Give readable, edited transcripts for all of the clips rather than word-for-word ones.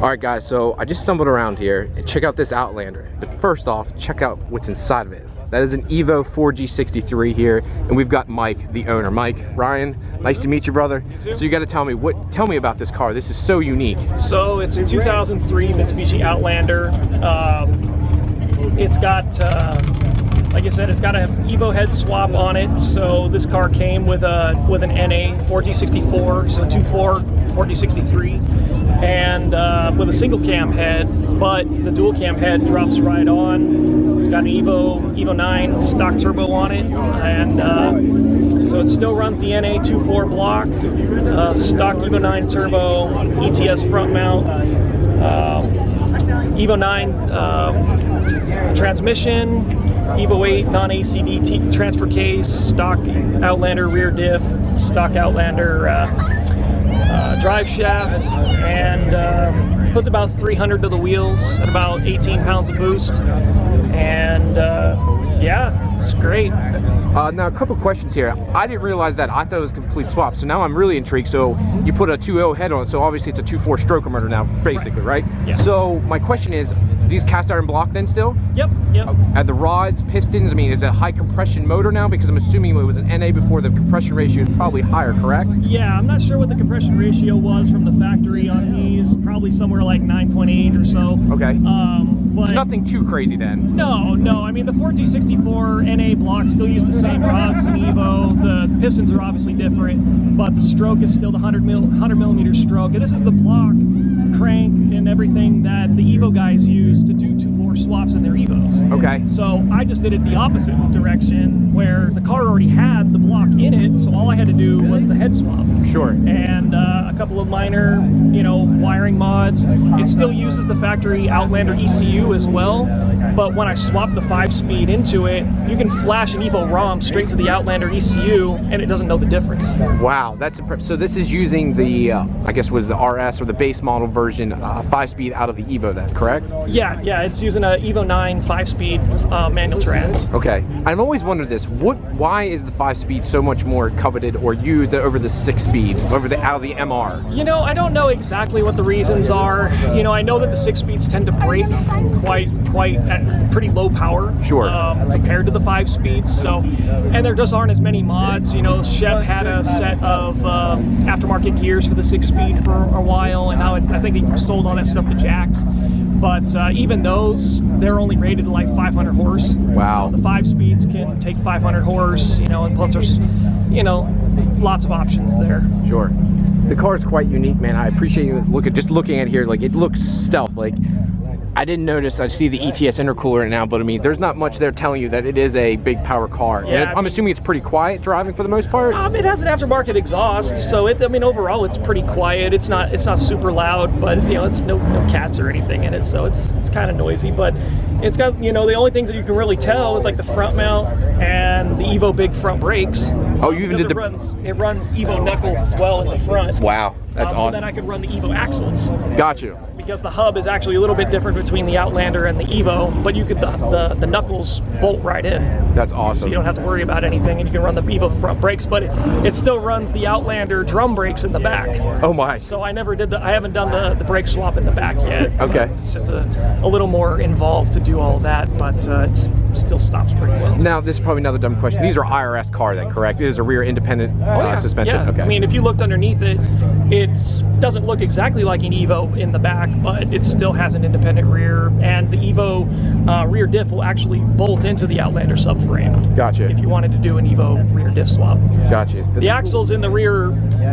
All right, guys, so I just stumbled around here and check out this Outlander. But first off, check out what's inside of it. That is an Evo 4G63 here, and we've got Mike, the owner. Mike, Ryan, nice to meet you, brother. You too. So you got to tell me about this car. This is so unique. So it's a 2003 Mitsubishi Outlander. It's got, like I said, it's got an Evo head swap on it. So this car came with an NA 4G64, so 2.4 4G63, and with a single cam head, but the dual cam head drops right on. It's got an Evo 9 stock turbo on it, and so it still runs the NA 2.4 block, stock Evo 9 turbo, ETS front mount, Evo 9 transmission, Evo 8 non-ACD transfer case, stock Outlander rear diff, stock Outlander drive shaft, and puts about 300 to the wheels at about 18 pounds of boost, and yeah, it's great. Now a couple questions here. I didn't realize that. I thought it was a complete swap, so now I'm really intrigued. So you put a 2.0 head on it, so obviously it's a 2.4 stroke converter now, basically, right? Yeah. So my question is, these cast iron block then still? Yep. And the rods, pistons, I mean, is it a high compression motor now? Because I'm assuming it was an NA before, the compression ratio is probably higher, correct? Yeah, I'm not sure what the compression ratio was from the factory on these, probably somewhere like 9.8 or so. Okay. But it's nothing too crazy then. No, I mean the 4G64 NA blocks still use the same rods as an Evo. The pistons are obviously different, but the stroke is still the 100 millimeter stroke. And this is the block, crank, and everything that the Evo guys use to do 2.4 swaps in their Evos. Okay. So I just did it the opposite direction, where the car already had the block in it, so all I had to do was the head swap. Sure. And a couple of minor, wiring mods. It still uses the factory Outlander ECU as well, but when I swap the 5-speed into it, you can flash an Evo ROM straight to the Outlander ECU, and it doesn't know the difference. Wow, that's impressive. So this is using the, I guess was the RS or the base model version 5-speed out of the Evo then, correct? Yeah, it's using a Evo 9 5-speed manual trans. Okay. I've always wondered this. Why is the 5-speed so much more coveted or used over the 6-speed, out of the MR? I don't know exactly what the reasons are. I know that the 6-speeds tend to break quite at pretty low power. Sure. Compared to the 5-speeds. So, and there just aren't as many mods. Shep had a set of aftermarket gears for the 6-speed for a while, and now I think he sold all that stuff to Jax. But even those, they're only rated to like 500 horse. Wow. So the 5-speeds can take 500 horse, and plus there's, lots of options there. Sure. The car is quite unique, man. I appreciate you looking at it here. Like, it looks stealth. Like, I didn't notice. I see the ETS intercooler now, but I mean, there's not much there telling you that it is a big power car. Yeah, I'm assuming it's pretty quiet driving for the most part. It has an aftermarket exhaust, so overall it's pretty quiet. It's not super loud, but it's no cats or anything in it, so it's kind of noisy. But it's got the only things that you can really tell is like the front mount and the Evo big front brakes. Oh, you even did it runs Evo knuckles as well in the front. Wow, that's awesome. So then I could run the Evo axles. Got you. Because the hub is actually a little bit different between the Outlander and the Evo, but you could the knuckles bolt right in. That's awesome. So you don't have to worry about anything, and you can run the Evo front brakes, but it still runs the Outlander drum brakes in the back. Oh my. So I haven't done the brake swap in the back yet. Okay. It's just a little more involved to do all that, but it still stops pretty well. Now, this is probably another dumb question. These are IRS car then, correct? It is a rear independent suspension? Yeah. Okay. I mean, if you looked underneath it, it doesn't look exactly like an Evo in the back, but it still has an independent rear, and the Evo rear diff will actually bolt into the Outlander subframe. Gotcha. If you wanted to do an Evo rear diff swap. Gotcha. The axles in the rear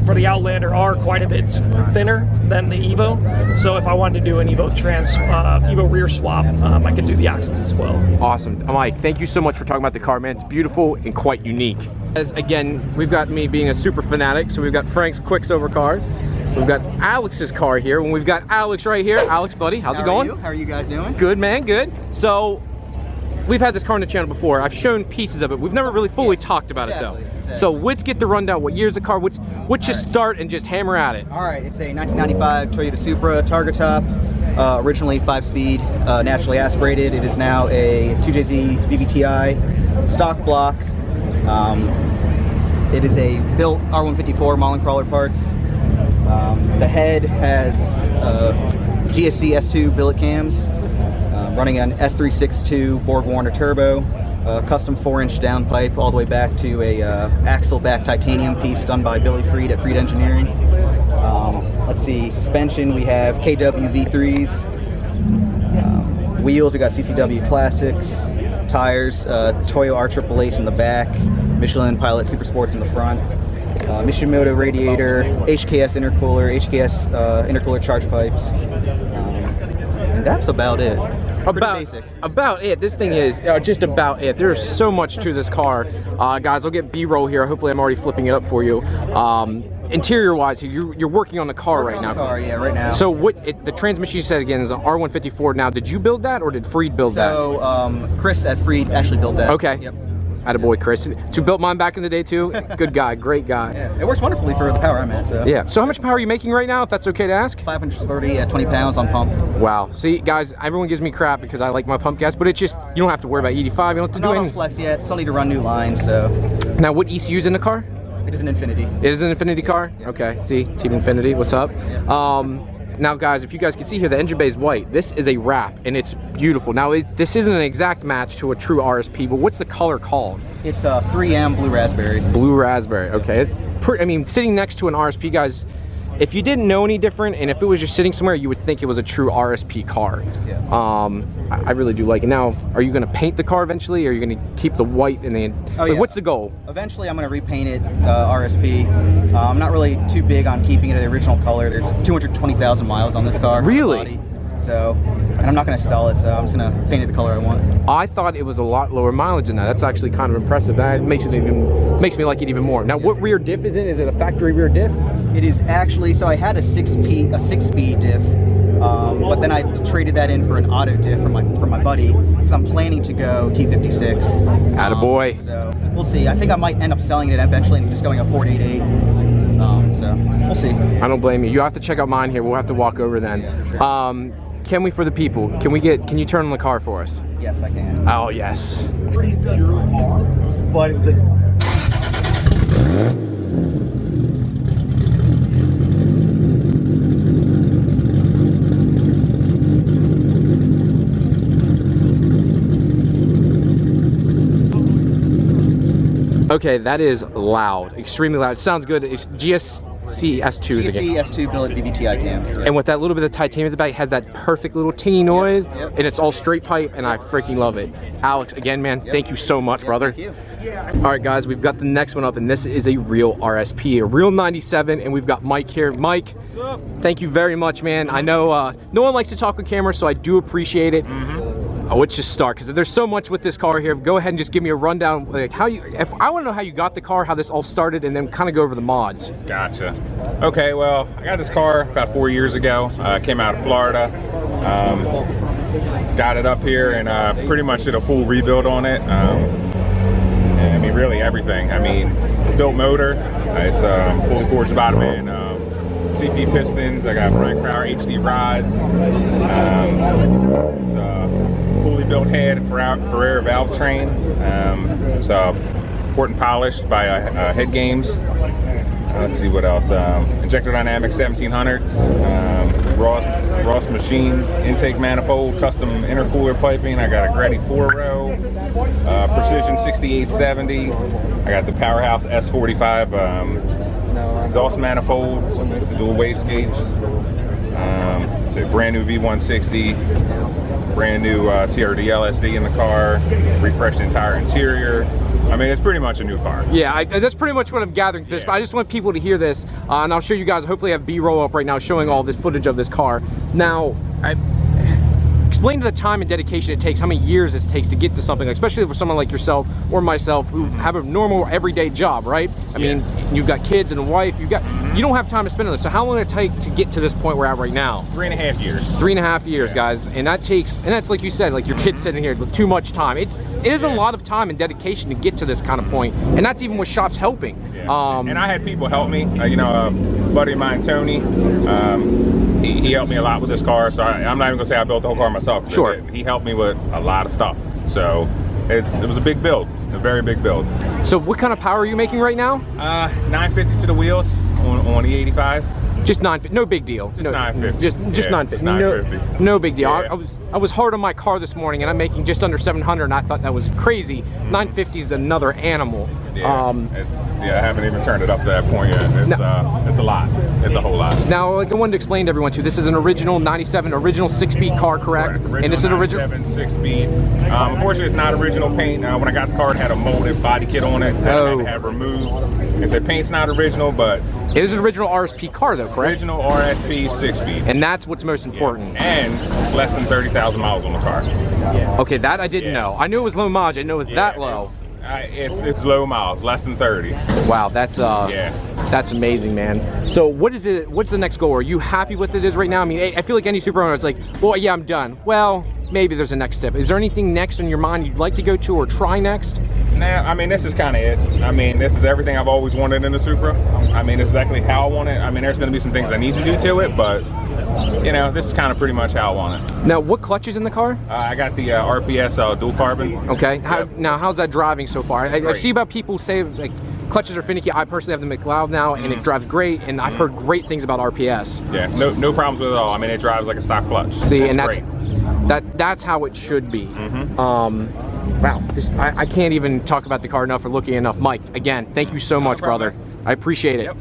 for the Outlander are quite a bit thinner than the Evo, so if I wanted to do an Evo rear swap, I could do the axles as well. Awesome. Mike, thank you so much for talking about the car, man. It's beautiful and quite unique. As again, we've got me being a super fanatic, so we've got Frank's Quicksilver car. We've got Alex's car here, and we've got Alex right here. Alex, buddy, how's it going? How are you guys doing? Good, man, good. So, we've had this car on the channel before. I've shown pieces of it. We've never really fully talked about it, though. Exactly. So, let's get the rundown. What year's the car? Let's just start and just hammer at it. All right, it's a 1995 Toyota Supra Targa Top. Originally 5-speed, naturally aspirated. It is now a 2JZ VVTi stock block. It is a built R154 Mollen crawler parts. The head has GSC S2 billet cams, running an S362 Borg Warner turbo, custom 4-inch downpipe all the way back to a axle back titanium piece done by Billy Freed at Freed Engineering. Let's see, suspension, we have KW V3s. Wheels, we got CCW Classics. Tires, Toyo R-Triple-Ace in the back, Michelin Pilot Super Sports in the front. Mishimoto radiator, HKS intercooler, HKS intercooler charge pipes. And that's about it. About it. This thing is just about it. There's so much to this car. Guys, I'll get B-roll here. Hopefully I'm already flipping it up for you. Interior wise, you're working on the car right now. Yeah, right now. So the transmission you said again is an R154. Now, did you build that or did Freed build that? So Chris at Freed actually built that. Okay. Yep. Attaboy, Chris. Who built mine back in the day too? Good guy, great guy. Yeah, it works wonderfully for the power I'm at. So. Yeah. So how much power are you making right now, if that's okay to ask? 530 at 20 pounds on pump. Wow. See, guys, everyone gives me crap because I like my pump gas, but it's just, you don't have to worry about 85. You don't have to do anything. Not on flex yet. Still need to run new lines, so. Now, what ECU is in the car? It is an Infinity. It is an Infinity car? Yeah. Okay, see, Team Infinity, what's up? Yeah. Now guys, if you guys can see here, the engine bay is white. This is a wrap, and it's beautiful. Now, this isn't an exact match to a true RSP, but what's the color called? It's 3M Blue Raspberry. Blue Raspberry, okay. It's I mean, sitting next to an RSP, guys, if you didn't know any different, and if it was just sitting somewhere, you would think it was a true RSP car. Yeah. I really do like it. Now, are you going to paint the car eventually, or are you going to keep the white and then? Oh, yeah. What's the goal? Eventually, I'm going to repaint it RSP. I'm not really too big on keeping it the original color. There's 220,000 miles on this car. Really? So, and I'm not going to sell it, so I'm just going to paint it the color I want. I thought it was a lot lower mileage than that. That's actually kind of impressive. That makes me like it even more. Now, what rear diff is it? Is it a factory rear diff? It is actually, so I had a 6-speed diff, but then I traded that in for an auto diff from my buddy, because I'm planning to go T56. Attaboy. So we'll see. I think I might end up selling it eventually and just going a 488. So we'll see. I don't blame you. You have to check out mine here. We'll have to walk over then. Yeah, sure. Can we, for the people, can you turn on the car for us? Yes, I can. Oh, yes. Okay, that is loud, extremely loud. It sounds good. It's GSC S2s again. GSC S2 billet VVTi cams. Right. And with that little bit of titanium at the back, it has that perfect little tingy noise, Yep. and it's all straight pipe, and I freaking love it. Alex, again, man, thank you so much, brother. Thank you. All right, guys, we've got the next one up, and this is a real RSP, a real 97, and we've got Mike here. Mike, thank you very much, man. I know no one likes to talk on camera, so I do appreciate it. Oh, let's just start, because there's so much with this car here. Go ahead and just give me a rundown, like if I want to know how you got the car, how this all started, and then kind of go over the mods. Gotcha. Okay, well, I got this car about 4 years ago. Came out of Florida. Got it up here and pretty much did a full rebuild on it. And I mean, really everything. I mean, built motor. It's fully forged bottom end. CP pistons. I got Brian Crowder HD rods. Fully built head for Ferrari valve train. So port and polished by Head Games. Let's see what else. Injector Dynamics 1700s. Ross machine intake manifold, custom intercooler piping. I got a Greddy 4-row, Precision 6870. I got the Powerhouse S45 exhaust manifold, the dual wastegates. It's a brand new V160, brand new TRD LSD in the car, refreshed entire interior. I mean, it's pretty much a new car. Yeah, that's pretty much what I'm gathering from this, but I just want people to hear this, and I'll show you guys, hopefully I have B-roll up right now showing all this footage of this car. Now, explain to the time and dedication it takes, how many years this takes to get to something, especially for someone like yourself or myself who have a normal everyday job, right? I mean, you've got kids and a wife, you don't have time to spend on this. So how long did it take to get to this point we're at right now? 3.5 years. 3.5 years, guys, and that's like you said, like your kids sitting here, too much time. It is a lot of time and dedication to get to this kind of point, and that's even with shops helping. Yeah. And I had people help me. You know, a buddy of mine, Tony. He helped me a lot with this car, so I'm not even gonna say I built the whole car myself. Sure. He helped me with a lot of stuff, so it was a big build, a very big build. So what kind of power are you making right now? 950 to the wheels on the 85. Just 950. No big deal. Just no, 950. Just Yeah, 950. 950. No big deal. Yeah. I was hard on my car this morning, and I'm making just under 700, and I thought that was crazy. 950 is another animal. Yeah, I haven't even turned it up to that point yet. It's a lot. It's a whole lot. Now, like I wanted to explain to everyone too, this is an original 97, original 6-speed car, correct? Original And it's an original 97 6-speed. Unfortunately, it's not original paint. When I got the car, it had a molded body kit on it that I had to have removed. They said paint's not original, but it is an original RSP car, though, correct? Original RSP 6-speed. And that's what's most important. Yeah. And less than 30,000 miles on the car. Okay, that I didn't know. I knew it was low mileage. I didn't know it was that low. It's low miles, less than 30. Wow, that's that's amazing, man. So what is it? What's the next goal? Are you happy with it is right now? I mean, I feel like any Supra owner, it's like, well, yeah, I'm done. Well, maybe there's a next step. Is there anything next on your mind you'd like to go to or try next? Nah, I mean, this is kind of it. I mean, this is everything I've always wanted in a Supra. I mean, it's exactly how I want it. I mean, there's going to be some things I need to do to it, but you know, this is kind of pretty much how I want it. Now, what clutch is in the car? I got the RPS dual carbon. Okay. Yep. Now, how's that driving so far? I see about people say like clutches are finicky. I personally have the McLeod now, and it drives great. And I've heard great things about RPS. Yeah, no problems with it at all. I mean, it drives like a stock clutch. See, it's and great. that's how it should be. Wow, I can't even talk about the car enough or looking enough. Mike, again, thank you so much, brother. I appreciate it. Yep.